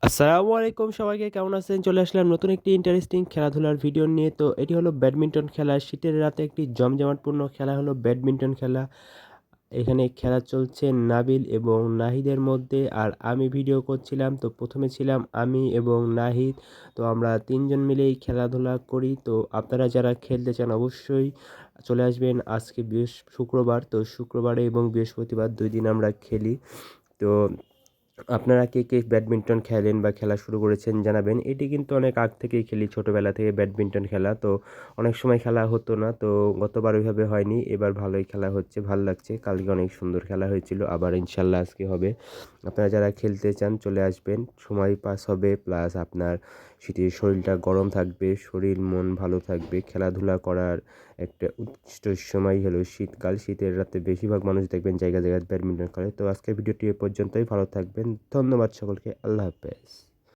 আসসালামু আলাইকুম, সবাইকে কেমন আছেন? চলে আসলাম নতুন একটি ইন্টারেস্টিং খেলাধুলার ভিডিও নিয়ে। তো এটি হলো ব্যাডমিন্টন খেলা। শীতের রাতে একটি জমজমাটপূর্ণ খেলা হলো ব্যাডমিন্টন খেলা। এখানে খেলা চলছে নাবিল এবং নাহিদের মধ্যে, আর আমি ভিডিও করছিলাম। তো প্রথমে ছিলাম আমি এবং নাহিদ। তো আমরা তিনজন মিলেই খেলাধুলা করি। তো আপনারা যারা খেলতে চান অবশ্যই চলে আসবেন। আজকে শুক্রবার, তো শুক্রবারে এবং বৃহস্পতিবার ২ দিন আমরা খেলি। তো আপনারা কে কে ব্যাডমিন্টন খেলেন বা খেলা শুরু করেছেন জানাবেন। এটি কিন্তু অনেক আগ থেকেই খেলি, ছোটোবেলা থেকে ব্যাডমিন্টন খেলা। তো অনেক সময় খেলা হতো না, তো গতবার ওইভাবে হয়নি, এবার ভালোই খেলা হচ্ছে, ভাল লাগছে। কালকে অনেক সুন্দর খেলা হয়েছিল, আবার ইনশাল্লাহ আজকে হবে। আপনারা যারা খেলতে চান চলে আসবেন, সময় পাস হবে, প্লাস আপনার শীতের শরীরটা গরম থাকবে, শরীর মন ভালো থাকবে। খেলাধুলা করার একটা উৎকৃষ্ট সময় হলো শীতকাল। শীতের রাতে বেশিরভাগ মানুষ দেখবেন জায়গায় জায়গায় ব্যাডমিন্টন খেলে। তো আজকের ভিডিওটি এ পর্যন্তই, ভালো থাকবেন। ধন্যবাদ সকলকে, আল্লাহ হাফেজ।